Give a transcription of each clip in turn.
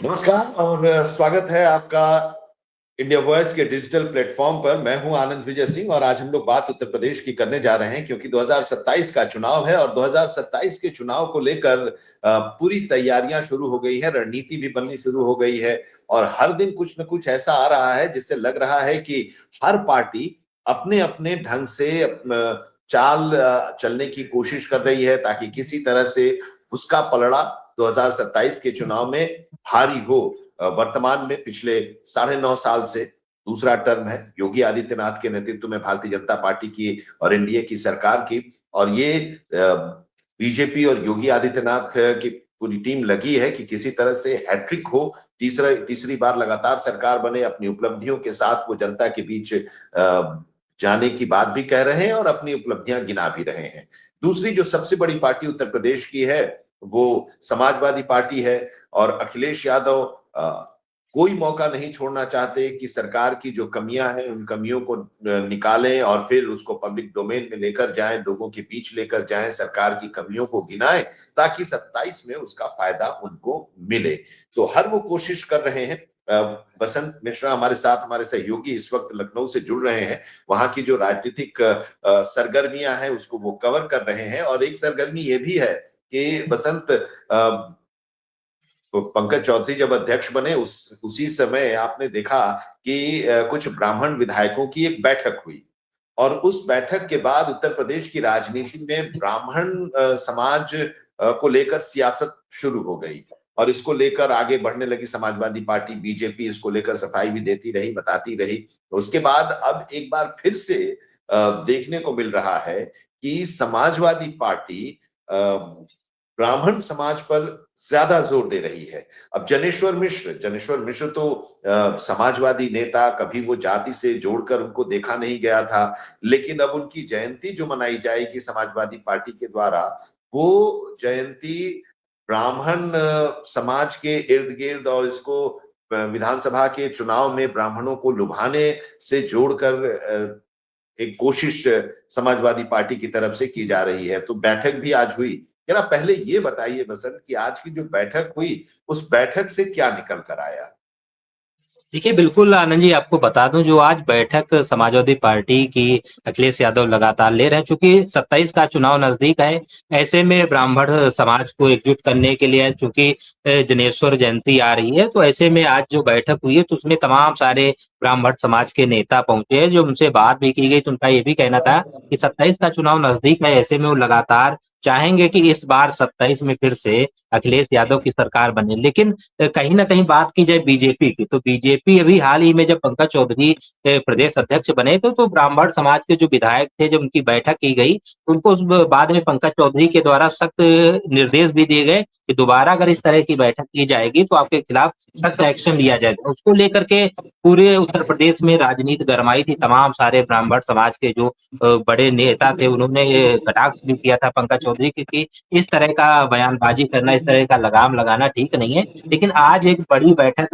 नमस्कार और स्वागत है आपका इंडिया वॉइस के डिजिटल प्लेटफॉर्म पर। मैं हूं आनंद विजय सिंह और आज हम लोग बात उत्तर प्रदेश की करने जा रहे हैं क्योंकि 2027 का चुनाव है और 2027 के चुनाव को लेकर पूरी तैयारियां शुरू हो गई है, रणनीति भी बननी शुरू हो गई है और हर दिन कुछ न कुछ ऐसा आ रहा है जिससे लग रहा है कि हर पार्टी अपने अपने ढंग से चाल चलने की कोशिश कर रही है ताकि किसी तरह से उसका पलड़ा 2027 के चुनाव में भारी हो। वर्तमान में पिछले 9.5 साल से दूसरा टर्म है योगी आदित्यनाथ के नेतृत्व में भारतीय जनता पार्टी की और एनडीए की सरकार की, और ये बीजेपी और योगी आदित्यनाथ की पूरी टीम लगी है कि किसी तरह से हैट्रिक हो, तीसरी बार लगातार सरकार बने। अपनी उपलब्धियों के साथ वो जनता के बीच जाने की बात भी कह रहे हैं और अपनी उपलब्धियां गिना भी रहे हैं। दूसरी जो सबसे बड़ी पार्टी उत्तर प्रदेश की है वो समाजवादी पार्टी है और अखिलेश यादव कोई मौका नहीं छोड़ना चाहते कि सरकार की जो कमियां हैं उन कमियों को निकालें और फिर उसको पब्लिक डोमेन में लेकर जाएं, लोगों के बीच लेकर जाएं, सरकार की कमियों को गिनाएं ताकि 27 में उसका फायदा उनको मिले। तो हर वो कोशिश कर रहे हैं। बसंत मिश्रा हमारे साथ, हमारे सहयोगी इस वक्त लखनऊ से जुड़ रहे हैं, वहां की जो राजनीतिक सरगर्मियां हैं उसको वो कवर कर रहे हैं। और एक सरगर्मी ये भी है कि बसंत तो पंकज चौधरी जब अध्यक्ष बने उसी समय आपने देखा कि कुछ ब्राह्मण विधायकों की एक बैठक हुई और उस बैठक के बाद उत्तर प्रदेश की राजनीति में ब्राह्मण समाज को लेकर सियासत शुरू हो गई और इसको लेकर आगे बढ़ने लगी समाजवादी पार्टी, बीजेपी इसको लेकर सफाई भी देती रही, बताती रही। तो उसके बाद अब एक बार फिर से देखने को मिल रहा है कि समाजवादी पार्टी ब्राह्मण समाज पर ज्यादा जोर दे रही है। अब जनेश्वर मिश्र तो समाजवादी नेता, कभी वो जाति से जोड़कर उनको देखा नहीं गया था, लेकिन अब उनकी जयंती जो मनाई जाएगी समाजवादी पार्टी के द्वारा, वो जयंती ब्राह्मण समाज के इर्द गिर्द और इसको विधानसभा के चुनाव में ब्राह्मणों को लुभाने से जोड़कर एक कोशिश समाजवादी पार्टी की तरफ से की जा रही है। तो बैठक भी आज हुई। जरा पहले ये बताइए बसंत कि आज की जो बैठक हुई उस बैठक से क्या निकल कर आया? देखिए, बिल्कुल आनंद जी, आपको बता दूं जो आज बैठक समाजवादी पार्टी की अखिलेश यादव लगातार ले रहे हैं। चूंकि 27 का चुनाव नजदीक है, ऐसे में ब्राह्मण समाज को एकजुट करने के लिए चूंकि जनेश्वर जयंती आ रही है, तो ऐसे में आज जो बैठक हुई है तो उसमें तमाम सारे ब्राह्मण समाज के नेता पहुंचे हैं। जो उनसे बात भी की गई तो उनका ये भी कहना था कि 27 का चुनाव नजदीक है, ऐसे में वो लगातार चाहेंगे कि इस बार 27 में फिर से अखिलेश यादव की सरकार बने। लेकिन कहीं ना कहीं बात की जाए बीजेपी की, तो बीजेपी अभी हाल ही में जब पंकज चौधरी प्रदेश अध्यक्ष बने तो ब्राह्मण समाज के जो विधायक थे, जब उनकी बैठक की गई तो उनको बाद में पंकज चौधरी के द्वारा सख्त निर्देश भी दिए गए कि दोबारा अगर इस तरह की बैठक की जाएगी तो आपके खिलाफ सख्त एक्शन लिया जाएगा। उसको लेकर के पूरे उत्तर प्रदेश में राजनीति गरमाई थी। तमाम सारे ब्राह्मण समाज के जो बड़े नेता थे उन्होंने कटाक्ष भी किया था पंकज चौधरी की इस तरह का बयानबाजी करना, इस तरह का लगाम लगाना ठीक नहीं है। लेकिन आज एक बड़ी बैठक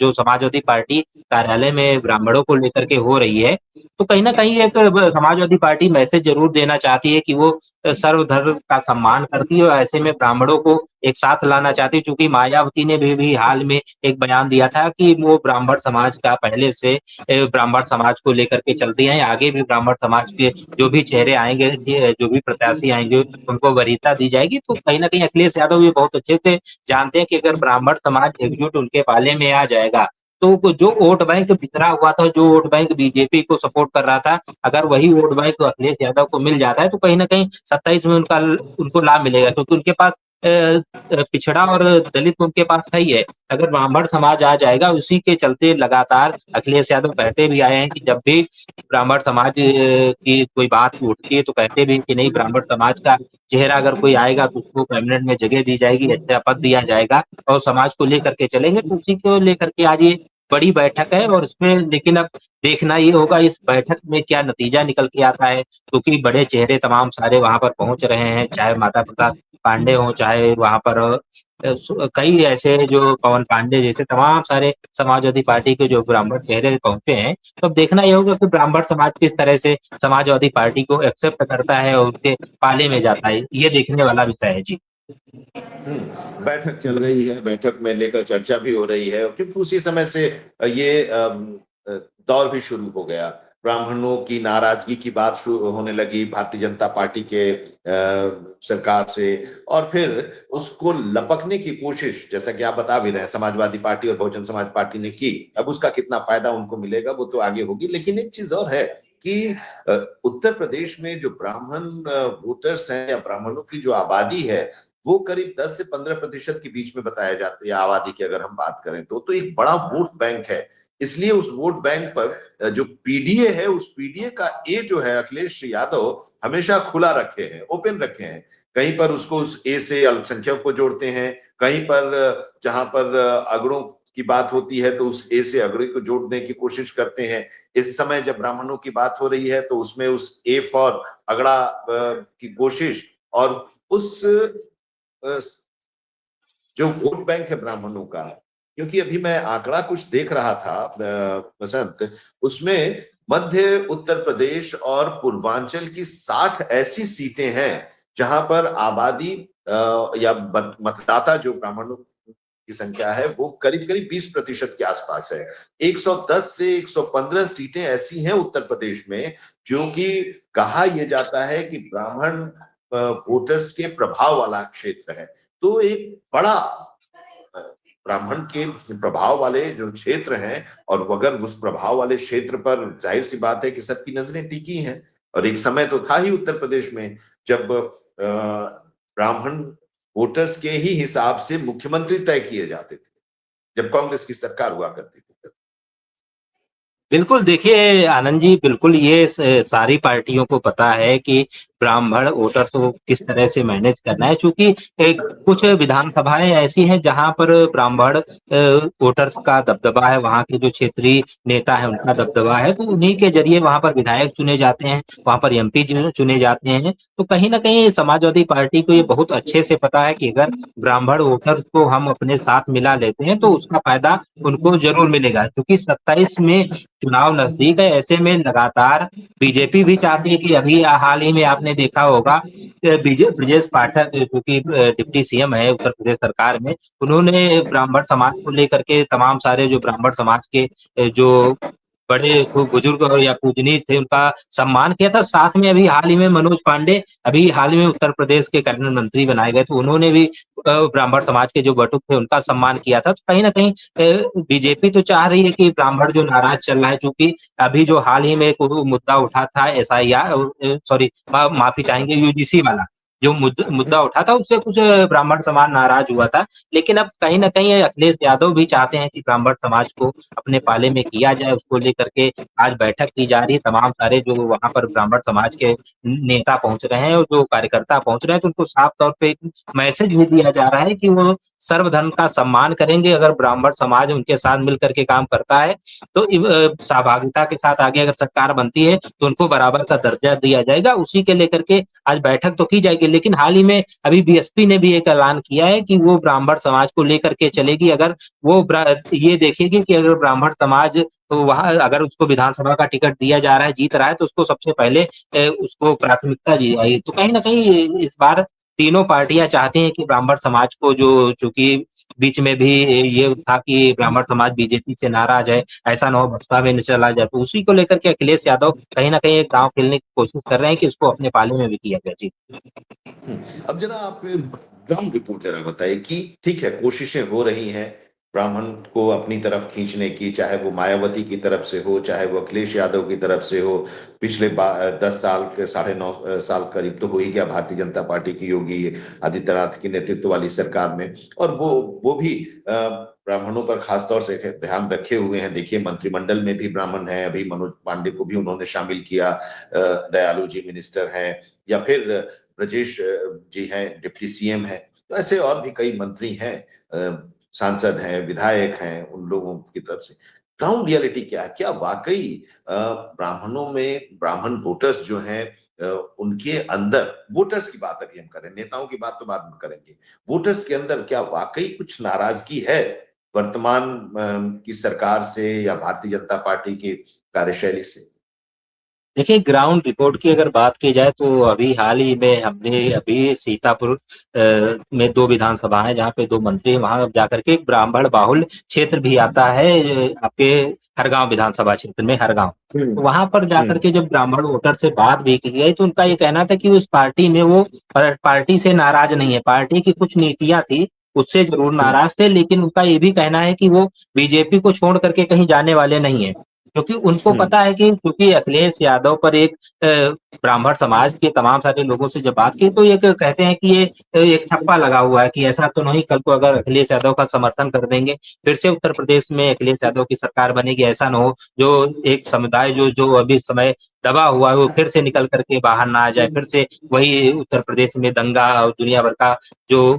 जो समाजवादी पार्टी कार्यालय में ब्राह्मणों को लेकर के हो रही है, तो कहीं ना कहीं एक समाजवादी पार्टी मैसेज जरूर देना चाहती है कि वो सर्वधर्म का सम्मान करती है और ऐसे में ब्राह्मणों को एक साथ लाना चाहती है। चूंकि मायावती ने भी हाल में एक बयान दिया था कि वो ब्राह्मण समाज का पहले से ब्राह्मण समाज को लेकर के चलती हैं, आगे भी ब्राह्मण समाज के जो भी चेहरे आएंगे, जो भी प्रत्याशी आएंगे उनको वरीयता दी जाएगी। तो कहीं ना कहीं अखिलेश यादव ये बहुत अच्छे से जानते हैं कि अगर ब्राह्मण समाज एकजुट उनके पाले में आ जाएगा तो जो वोट बैंक बिखरा हुआ था, जो वोट बैंक बीजेपी को सपोर्ट कर रहा था, अगर वही वोट बैंक अखिलेश यादव को मिल जाता है तो कहीं ना कहीं 27 में उनको लाभ मिलेगा। क्योंकि उनके पास पिछड़ा और दलित उनके पास है ही है। अगर ब्राह्मण समाज आ जाएगा, उसी के चलते लगातार अखिलेश यादव कहते भी आए हैं कि जब भी ब्राह्मण समाज की कोई बात उठती है तो कहते भी कि नहीं, ब्राह्मण समाज का चेहरा अगर कोई आएगा तो उसको कैबिनेट में जगह दी जाएगी, अच्छा पद दिया जाएगा और समाज को लेकर के चलेंगे। तो उसी को लेकर के आज ये बड़ी बैठक है और इसमें लेकिन अब देखना ये होगा इस बैठक में क्या नतीजा निकल के आता है, क्योंकि बड़े चेहरे तमाम सारे वहां पर पहुंच रहे हैं, चाहे माता प्रसाद पांडे हों, चाहे वहाँ पर कई ऐसे जो पवन पांडे जैसे तमाम सारे समाजवादी पार्टी के जो ब्राह्मण चेहरे पहुंचे हैं, तो अब देखना ये होगा कि ब्राह्मण समाज किस तरह से समाजवादी पार्टी को एक्सेप्ट करता है और उसके पाले में जाता है, ये देखने वाला विषय है जी। बैठक चल रही है, बैठक में लेकर चर्चा भी हो रही है, क्योंकि उसी समय से ये दौर भी शुरू हो गया। ब्राह्मणों की नाराजगी की बात शुरू होने लगी भारतीय जनता पार्टी के सरकार से, और फिर उसको लपकने की कोशिश, जैसा कि आप बता भी रहे हैं, समाजवादी पार्टी और बहुजन समाज पार्टी ने की। अब उसका कितना फायदा उनको मिलेगा वो तो आगे होगी, लेकिन एक चीज और है कि उत्तर प्रदेश में जो ब्राह्मण वोटर्स हैं या ब्राह्मणों की जो आबादी है, वो करीब 10 से 15% के बीच में बताया जाता है आबादी की अगर हम बात करें तो एक बड़ा वोट बैंक है। इसलिए उस वोट बैंक पर जो पीडीए है, उस पीडीए का ए जो है अखिलेश यादव हमेशा खुला रखे हैं, ओपन रखे हैं। कहीं पर उसको उस ए से अल्पसंख्यक को जोड़ते हैं, कहीं पर जहां पर अगड़ों की बात होती है तो उस ए से अगड़े को जोड़ने की कोशिश करते हैं। इस समय जब ब्राह्मणों की बात हो रही है तो उसमें उस ए फॉर अगड़ा की कोशिश, और उस जो वोट बैंक है ब्राह्मणों का, क्योंकि अभी मैं आंकड़ा कुछ देख रहा था बसंत, उसमें मध्य उत्तर प्रदेश और पूर्वांचल की 60 ऐसी सीटें हैं जहां पर आबादी या मतदाता जो ब्राह्मणों की संख्या है वो करीब करीब 20% के आसपास है। 110 से 115 सीटें ऐसी हैं उत्तर प्रदेश में जो कि कहा यह जाता है कि ब्राह्मण वोटर्स के प्रभाव वाला क्षेत्र है। तो एक बड़ा ब्राह्मण के प्रभाव वाले जो क्षेत्र हैं, और अगर उस प्रभाव वाले क्षेत्र पर जाहिर सी बात है कि सबकी नजरें टिकी हैं। और एक समय तो था ही उत्तर प्रदेश में जब ब्राह्मण वोटर्स के ही हिसाब से मुख्यमंत्री तय किए जाते थे, जब कांग्रेस की सरकार हुआ करती थी। बिल्कुल, देखिए आनंद जी, बिल्कुल ये सारी पार्टियों को पता है कि ब्राह्मण वोटर्स को किस तरह से मैनेज करना है, चूँकि कुछ विधानसभाएँ ऐसी हैं जहाँ पर ब्राह्मण वोटर्स का दबदबा है, वहाँ के जो क्षेत्रीय नेता हैं उनका दबदबा है, तो उन्हीं के ज़रिए वहाँ पर विधायक चुने जाते हैं, वहाँ पर एमपी चुने जाते हैं। तो कहीं न कहीं समाजवादी पार्टी को ये बहुत अच्छे से पता है कि अगर ब्राह्मण वोटर्स को हम अपने साथ मिला लेते हैं, तो उसका फ़ायदा उनको ज़रूर मिलेगा, क्योंकि 27 में चुनाव नजदीक है। ऐसे में लगातार बीजेपी भी चाहती है कि अभी हाल ही में आपने देखा होगा ब्रजेश पाठक जो कि डिप्टी सीएम है उत्तर प्रदेश सरकार में, उन्होंने ब्राह्मण समाज को लेकर के तमाम सारे जो ब्राह्मण समाज के जो बड़े बुजुर्ग या पूजनीय थे उनका सम्मान किया था। साथ में अभी हाल ही में मनोज पांडे अभी हाल ही में उत्तर प्रदेश के कैबिनेट मंत्री बनाए गए, तो उन्होंने भी ब्राह्मण समाज के जो बटुक थे उनका सम्मान किया था। तो कहीं न कहीं बीजेपी तो चाह रही है कि ब्राह्मण जो नाराज चल रहा है, चूँकि अभी जो हाल ही में एक मुद्दा उठा था एसआईआर सॉरी माफ़ी चाहेंगे यूजीसी वाला, जो मुद्दा उठा था उससे कुछ ब्राह्मण समाज नाराज हुआ था। लेकिन अब कहीं न कहीं अखिलेश यादव भी चाहते हैं कि ब्राह्मण समाज को अपने पाले में किया जाए, उसको लेकर के आज बैठक की जा रही है। तमाम सारे जो वहाँ पर ब्राह्मण समाज के नेता पहुँच रहे हैं और जो कार्यकर्ता पहुँच रहे हैं, तो उनको साफ तौर पे एक मैसेज भी दिया जा रहा है कि वो सर्वधर्म का सम्मान करेंगे। अगर ब्राह्मण समाज उनके साथ मिल कर के काम करता है, तो सहभागिता के साथ आगे अगर सरकार बनती है, तो उनको बराबर का दर्जा दिया जाएगा। उसी के लेकर के आज बैठक तो की जाएगी, लेकिन हाल ही में अभी बीएसपी ने भी एक ऐलान किया है कि वो ब्राह्मण समाज को लेकर के चलेगी। अगर वो ये देखेगी कि अगर ब्राह्मण समाज तो वहाँ अगर उसको विधानसभा का टिकट दिया जा रहा है, जीत रहा है, तो उसको सबसे पहले उसको प्राथमिकता दी जाएगी। तो कहीं न कहीं इस बार तीनों पार्टियाँ चाहती हैं कि ब्राह्मण समाज को जो चूँकि बीच में भी ये था कि ब्राह्मण समाज बीजेपी से नाराज़ है, ऐसा ना हो बसपा में न चला जाए, तो उसी को लेकर के अखिलेश यादव कहीं न कहीं एक दाँव खेलने की कोशिश कर रहे हैं कि उसको अपने पाले में भी किया जाए। जी। अब जरा आप ग्राउंड रिपोर्ट जरा बताइए कि ठीक है, कोशिशें हो रही हैं ब्राह्मण को अपनी तरफ खींचने की, चाहे वो मायावती की तरफ से हो, चाहे वो अखिलेश यादव की तरफ से हो। पिछले 10 साल के 9.5 साल करीब तो हो ही गया भारतीय जनता पार्टी की योगी आदित्यनाथ की नेतृत्व वाली सरकार में, और वो भी ब्राह्मणों पर खासतौर से ध्यान रखे हुए हैं। देखिए मंत्रिमंडल में भी ब्राह्मण हैं, अभी मनोज पांडे को भी उन्होंने शामिल किया, दयालु जी मिनिस्टर हैं, या फिर ब्रजेश जी हैं डिप्टी सीएम हैं। तो ऐसे और भी कई मंत्री हैं, सांसद हैं, विधायक हैं, उन लोगों की तरफ से ग्राउंड रियलिटी क्या है? क्या वाकई ब्राह्मणों में ब्राह्मण वोटर्स जो हैं उनके अंदर वोटर्स की बात अभी हम करें, नेताओं की बात तो बाद में करेंगे, वोटर्स के अंदर क्या वाकई कुछ नाराजगी है वर्तमान की सरकार से या भारतीय जनता पार्टी की कार्यशैली से? देखिए, ग्राउंड रिपोर्ट की अगर बात की जाए तो अभी हाल ही में हमने अभी सीतापुर में 2 विधानसभा हैं जहाँ पे 2 मंत्री वहाँ जाकर के एक ब्राह्मण बाहुल क्षेत्र भी आता है आपके हरगांव विधानसभा क्षेत्र में हरगांव। तो वहाँ पर जाकर के जब ब्राह्मण वोटर से बात भी की गई तो उनका ये कहना था कि उस पार्टी में वो पार्टी से नाराज नहीं है, पार्टी की कुछ नीतियाँ थी, उससे ज़रूर नाराज थे लेकिन उनका ये भी कहना है कि वो बीजेपी को छोड़ करके कहीं जाने वाले नहीं हैं। क्योंकि उनको पता है कि क्योंकि अखिलेश यादव पर एक ब्राह्मण समाज के तमाम सारे लोगों से जब बात की तो ये कहते हैं कि ये एक ठप्पा लगा हुआ है कि ऐसा तो नहीं कल को अगर अखिलेश यादव का समर्थन कर देंगे फिर से उत्तर प्रदेश में अखिलेश यादव की सरकार बनेगी, ऐसा ना हो जो एक समुदाय जो जो अभी समय दबा हुआ है वो फिर से निकल करके बाहर ना आ जाए, फिर से वही उत्तर प्रदेश में दंगा और दुनिया भर का जो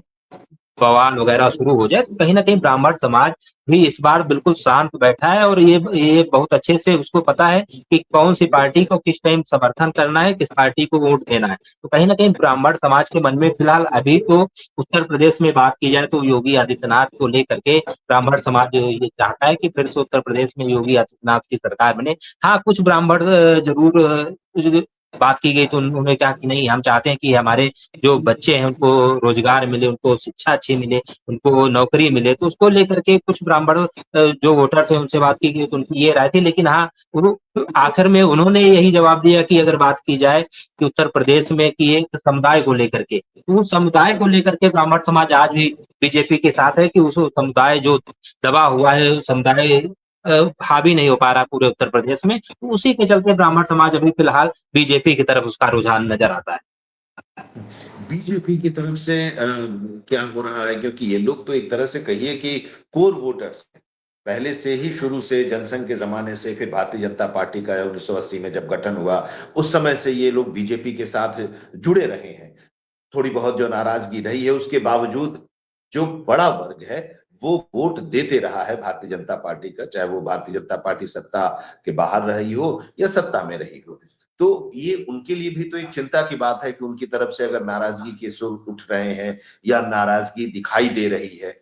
बवाल वगैरह शुरू हो जाए। तो कहीं न कहीं ब्राह्मण समाज भी इस बार बिल्कुल शांत बैठा है और ये बहुत अच्छे से उसको पता है कि कौन-सी पार्टी को किस टाइम समर्थन करना है, किस पार्टी को वोट देना है। तो कहीं न कहीं ब्राह्मण समाज के मन में फिलहाल अभी तो उत्तर प्रदेश में बात की जाए तो योगी आदित्यनाथ को लेकर के ब्राह्मण समाज ये चाहता है कि फिर से उत्तर प्रदेश में योगी आदित्यनाथ की सरकार बने। हाँ, कुछ ब्राह्मण ज़रूर बात की गई तो उन्होंने कहा कि नहीं हम चाहते हैं कि हमारे जो बच्चे हैं उनको रोजगार मिले, उनको शिक्षा अच्छी मिले, उनको नौकरी मिले, तो उसको लेकर के कुछ ब्राह्मण जो वोटर्स हैं उनसे बात की गई तो उनकी ये राय थी लेकिन हाँ, आखिर में उन्होंने यही जवाब दिया कि अगर बात की जाए कि उत्तर प्रदेश में कि एक समुदाय को लेकर के, तो उस समुदाय को लेकर के ब्राह्मण समाज आज भी बीजेपी के साथ है कि उस समुदाय जो दबा हुआ है, समुदाय हावी नहीं हो पा रहा पूरे उत्तर प्रदेश में, तो उसी के चलते ब्राह्मण समाज अभी फिलहाल बीजेपी की तरफ उसका रुझान नज़र आता है। बीजेपी की तरफ से क्या हो रहा है, क्योंकि ये लोग तो एक तरह से कहिए कि कोर वोटर्स हैं, पहले से ही शुरू से जनसंघ के जमाने से, फिर भारतीय जनता पार्टी का 1980 में जब गठन हुआ उस समय से ये लोग बीजेपी के साथ जुड़े रहे हैं। थोड़ी बहुत जो नाराजगी रही है उसके बावजूद जो बड़ा वर्ग है वो वोट देते रहा है भारतीय जनता पार्टी का, चाहे वो भारतीय जनता पार्टी सत्ता के बाहर रही हो या सत्ता में रही हो। तो ये उनके लिए भी तो एक चिंता की बात है कि उनकी तरफ से अगर नाराजगी के सुर उठ रहे हैं या नाराजगी दिखाई दे रही है।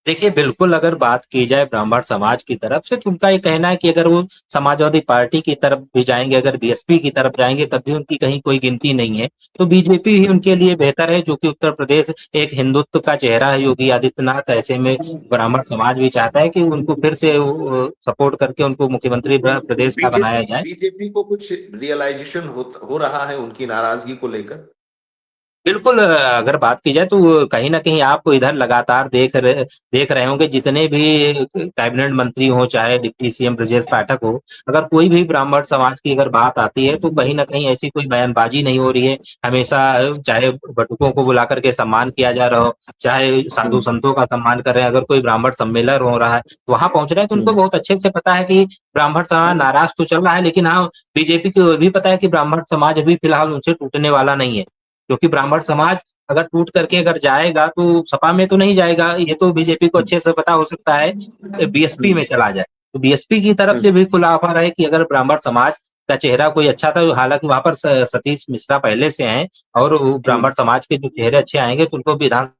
देखिए, बिल्कुल अगर बात की जाए ब्राह्मण समाज की तरफ से तो उनका ये कहना है कि अगर वो समाजवादी पार्टी की तरफ भी जाएँगे, अगर बीएसपी की तरफ जाएँगे तब भी उनकी कहीं कोई गिनती नहीं है। तो बीजेपी ही उनके लिए बेहतर है जो कि उत्तर प्रदेश एक हिंदुत्व का चेहरा है योगी आदित्यनाथ, ऐसे में ब्राह्मण समाज भी चाहता है कि उनको फिर से सपोर्ट करके उनको मुख्यमंत्री प्रदेश का बनाया बीजेपी जाए। बीजेपी को कुछ रियलाइजेशन हो रहा है उनकी नाराजगी को लेकर? बिल्कुल अगर बात की जाए तो कहीं न कहीं आप इधर लगातार देख रहे होंगे जितने भी कैबिनेट मंत्री हों, चाहे डिप्टी सीएम ब्रजेश पाठक हो, अगर कोई भी ब्राह्मण समाज की अगर बात आती है तो कहीं न कहीं ऐसी कोई बयानबाज़ी नहीं हो रही है। हमेशा चाहे बटुकों को बुला कर के सम्मान किया जा रहा हो, चाहे साधु-संतों का सम्मान कर रहे हैं, अगर कोई ब्राह्मण सम्मेलन हो रहा है, वहाँ पहुँच रहे हैं तो उनको बहुत अच्छे से पता है कि ब्राह्मण समाज नाराज़ तो चल रहा है लेकिन हाँ, बीजेपी को ये भी पता है कि ब्राह्मण समाज अभी फिलहाल उनसे टूटने वाला नहीं है। क्योंकि ब्राह्मण समाज अगर टूट करके अगर जाएगा तो सपा में तो नहीं जाएगा, ये तो बीजेपी को अच्छे से पता हो सकता है बीएसपी में चला जाए। तो बीएसपी की तरफ से भी खुला ऑफर है कि अगर ब्राह्मण समाज का चेहरा कोई अच्छा था, हालाँकि वहाँ पर स सतीश मिश्रा पहले से हैं और वो ब्राह्मण समाज के जो चेहरे अच्छे आएँगे तो उनको विधान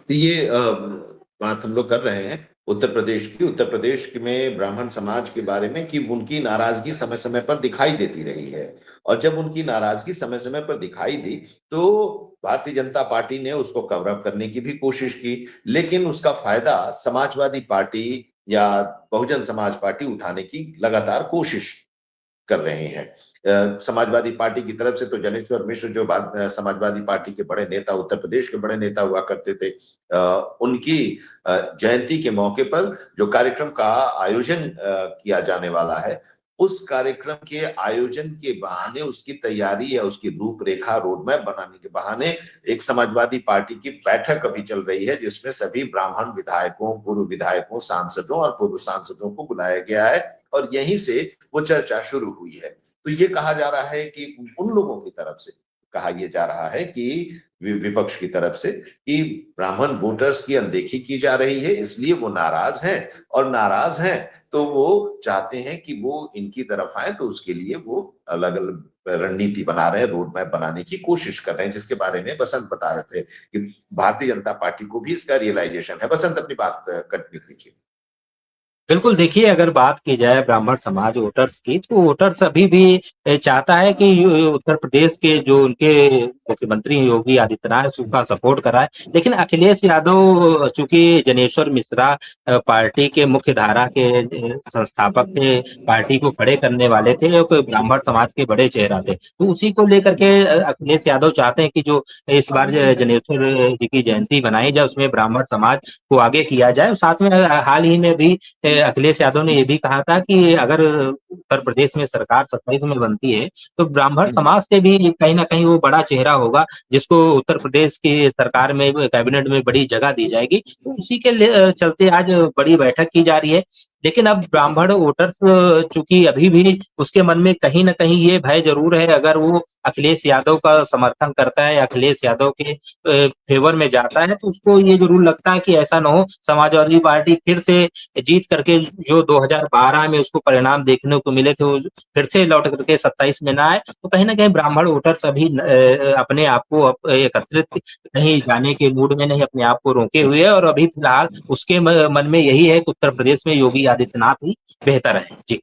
तो ये बात हम लोग कर रहे हैं उत्तर प्रदेश की। उत्तर प्रदेश में ब्राह्मण समाज के बारे में कि उनकी नाराजगी समय समय पर दिखाई देती रही है, और जब उनकी नाराजगी समय समय पर दिखाई दी तो भारतीय जनता पार्टी ने उसको कवर अप करने की भी कोशिश की, लेकिन उसका फायदा समाजवादी पार्टी या बहुजन समाज पार्टी उठाने की लगातार कोशिश कर रहे हैं। समाजवादी पार्टी की तरफ से तो जनेश्वर मिश्र जो समाजवादी पार्टी के बड़े नेता, उत्तर प्रदेश के बड़े नेता हुआ करते थे, उनकी जयंती के मौके पर जो कार्यक्रम का आयोजन किया जाने वाला है, उस कार्यक्रम के आयोजन के बहाने, उसकी तैयारी या उसकी रूपरेखा रोड मैप बनाने के बहाने एक समाजवादी पार्टी की बैठक अभी चल रही है जिसमें सभी ब्राह्मण विधायकों, पूर्व विधायकों, सांसदों और पूर्व सांसदों को बुलाया गया है और यहीं से वो चर्चा शुरू हुई है। तो ये कहा जा रहा है कि उन लोगों की तरफ से कहा यह जा रहा है कि विपक्ष की तरफ से कि ब्राह्मण वोटर्स की अनदेखी की जा रही है, इसलिए वो नाराज हैं, और नाराज हैं तो वो चाहते हैं कि वो इनकी तरफ आए, तो उसके लिए वो अलग अलग रणनीति बना रहे हैं, रोड मैप बनाने की कोशिश कर रहे हैं, जिसके बारे में बसंत बता रहे थे कि भारतीय जनता पार्टी को भी इसका रियलाइजेशन है। बसंत, अपनी बात कंटिन्यू कीजिए। बिल्कुल, देखिए अगर बात की जाए ब्राह्मण समाज वोटर्स की, तो वोटर्स अभी भी चाहता है कि उत्तर प्रदेश के जो उनके मुख्यमंत्री योगी आदित्यनाथ उसका सपोर्ट कराए। लेकिन अखिलेश यादव चूँकि जनेश्वर मिश्रा पार्टी के मुख्य धारा के संस्थापक थे, पार्टी को खड़े करने वाले थे, और कोई ब्राह्मण समाज के बड़े चेहरा थे। तो उसी को लेकर के अखिलेश यादव चाहते हैं कि जो इस बार जनेश्वर जी की जयंती मनाई जाए, उसमें ब्राह्मण समाज को आगे किया जाए। और साथ में हाल ही में भी अखिलेश यादव ने ये भी कहा था कि अगर उत्तर प्रदेश में सरकार 27 में बनती है, तो ब्राह्मण समाज से भी कहीं न कहीं वो बड़ा चेहरा होगा, जिसको उत्तर प्रदेश की सरकार में कैबिनेट में बड़ी जगह दी जाएगी। तो उसी के चलते आज बड़ी बैठक की जा रही है। लेकिन अब ब्राह्मण वोटर्स चूँकि अभी भी उसके मन में कहीं न कहीं ये भय ज़रूर है, अगर वो अखिलेश यादव का समर्थन करता है, अखिलेश यादव के फेवर में जाता है, तो उसको ये ज़रूर लगता है कि ऐसा ना हो समाजवादी पार्टी फिर से जीत करके जो 2012 में उसको परिणाम देखने को मिले थे, वो फिर से लौट करके 27 में ना आए। तो कहीं न कहीं ब्राह्मण वोटर्स अभी अपने आप को एकत्रित कहीं जाने के मूड में नहीं, अपने आप को रोके हुए है, और अभी फिलहाल उसके मन में यही है कि उत्तर प्रदेश में योगी आदित्यनाथ ही बेहतर है। जी।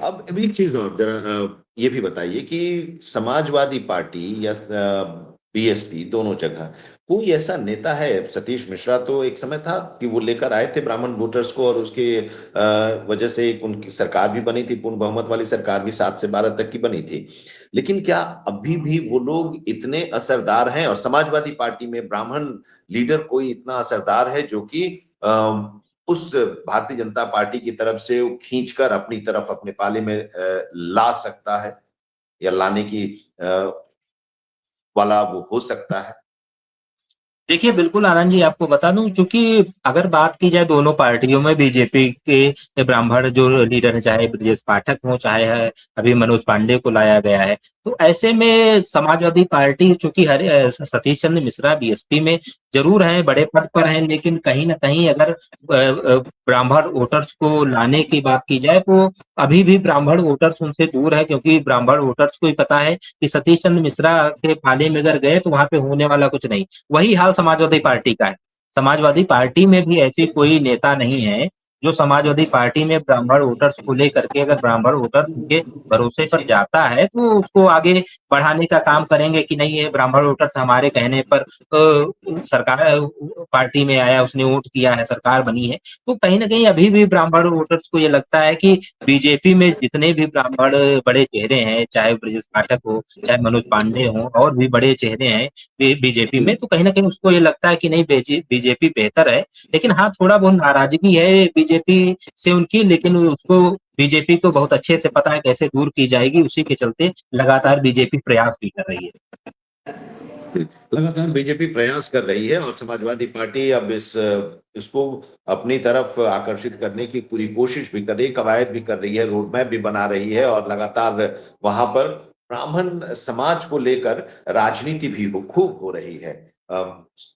अब एक चीज और जरा ये भी बताइए कि समाजवादी पार्टी या बीएसपी, दोनों जगह कोई ऐसा नेता है? सतीश मिश्रा तो एक समय था कि वो लेकर आए थे ब्राह्मण वोटर्स को, और उसके वजह से एक उनकी सरकार भी बनी थी, पूर्ण बहुमत वाली सरकार भी 7 से 12 तक की बनी थी। लेकिन क्या अभी भी वो लोग इतने असरदार हैं? और समाजवादी पार्टी में ब्राह्मण लीडर कोई इतना असरदार है जो कि उस भारतीय जनता पार्टी की तरफ से खींचकर अपनी तरफ, अपने पाले में ला सकता है, या लाने की वाला वो हो सकता है? देखिए, बिल्कुल आनंद जी, आपको बता दूँ, चूँकि अगर बात की जाए दोनों पार्टियों में, बीजेपी के ब्राह्मण जो लीडर हैं, चाहे ब्रजेश पाठक हों, चाहे अभी मनोज पांडे को लाया गया है, तो ऐसे में समाजवादी पार्टी चूँकि सतीश चंद्र मिश्रा बीएसपी में ज़रूर हैं, बड़े पद पर हैं, लेकिन कहीं न कहीं अगर ब्राह्मण वोटर्स को लाने की बात की जाए, तो अभी भी ब्राह्मण वोटर्स उनसे दूर है, क्योंकि ब्राह्मण वोटर्स को ही पता है कि सतीश चंद्र मिश्रा के पाले में अगर गए, तो वहाँ पे होने वाला कुछ नहीं। वही हाल समाजवादी पार्टी का है। समाजवादी पार्टी में भी ऐसी कोई नेता नहीं है, जो समाजवादी पार्टी में ब्राह्मण वोटर्स को लेकर के, अगर ब्राह्मण वोटर्स उनके भरोसे पर जाता है, तो उसको आगे बढ़ाने का काम करेंगे कि नहीं, ये ब्राह्मण वोटर्स हमारे कहने पर सरकार पार्टी में आया, उसने वोट किया है, सरकार बनी है। तो कहीं न कहीं अभी भी ब्राह्मण वोटर्स को ये लगता है कि बीजेपी में जितने भी ब्राह्मण बड़े चेहरे हैं, चाहे ब्रजेश पाठक हो, चाहे मनोज पांडे हों, और भी बड़े चेहरे हैं बीजेपी में, तो कहीं न कहीं उसको ये लगता है कि नहीं, बीजेपी बेहतर है। लेकिन हाँ, थोड़ा बहुत नाराज़गी है बीजेपी से उनकी, लेकिन उसको बीजेपी को बहुत अच्छे से पता है कैसे दूर की जाएगी, उसी के चलते लगातार बीजेपी प्रयास भी कर रही है। लगातार बीजेपी प्रयास कर रही है, और समाजवादी पार्टी अब इसको अपनी तरफ आकर्षित करने की पूरी कोशिश भी कर रही है, कवायद भी कर रही है, रोड मैप भी बना रही है, और लगातार वहां पर ब्राह्मण समाज को लेकर राजनीति भी खूब हो रही है।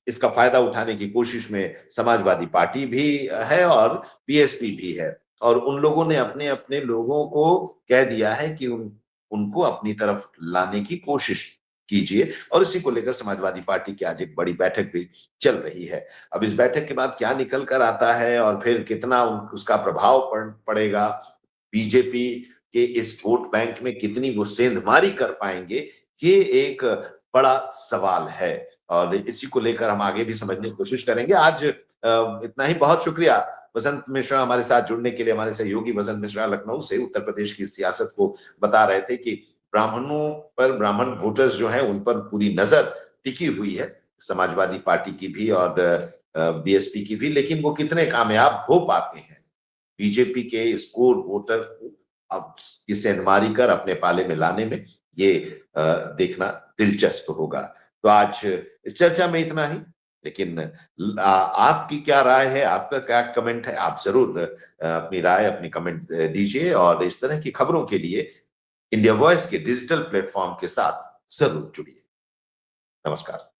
इसका फायदा उठाने की कोशिश में समाजवादी पार्टी भी है और बीएसपी भी है, और उन लोगों ने अपने अपने लोगों को कह दिया है कि उनको अपनी तरफ लाने की कोशिश कीजिए। और इसी को लेकर समाजवादी पार्टी की आज एक बड़ी बैठक भी चल रही है। अब इस बैठक के बाद क्या निकल कर आता है, और फिर कितना उसका प्रभाव पड़ेगा, बीजेपी के इस वोट बैंक में कितनी वो सेंधमारी कर पाएंगे, ये एक बड़ा सवाल है। और इसी को लेकर हम आगे भी समझने की कोशिश करेंगे। आज इतना ही। बहुत शुक्रिया वसंत मिश्रा हमारे साथ जुड़ने के लिए। हमारे सहयोगी वसंत मिश्रा लखनऊ से उत्तर प्रदेश की सियासत को बता रहे थे कि ब्राह्मणों पर, ब्राह्मण वोटर्स जो हैं, उन पर पूरी नजर टिकी हुई है, समाजवादी पार्टी की भी और बीएसपी की भी। लेकिन वो कितने कामयाब हो पाते हैं बीजेपी के स्कोर वोटर को अब की सेंधमारी कर अपने पाले में लाने में, ये देखना दिलचस्प होगा। तो आज इस चर्चा में इतना ही। लेकिन आपकी क्या राय है, आपका क्या कमेंट है? आप जरूर अपनी राय, अपनी कमेंट दीजिए, और इस तरह की खबरों के लिए इंडिया वॉइस के डिजिटल प्लेटफॉर्म के साथ जरूर जुड़िए। नमस्कार।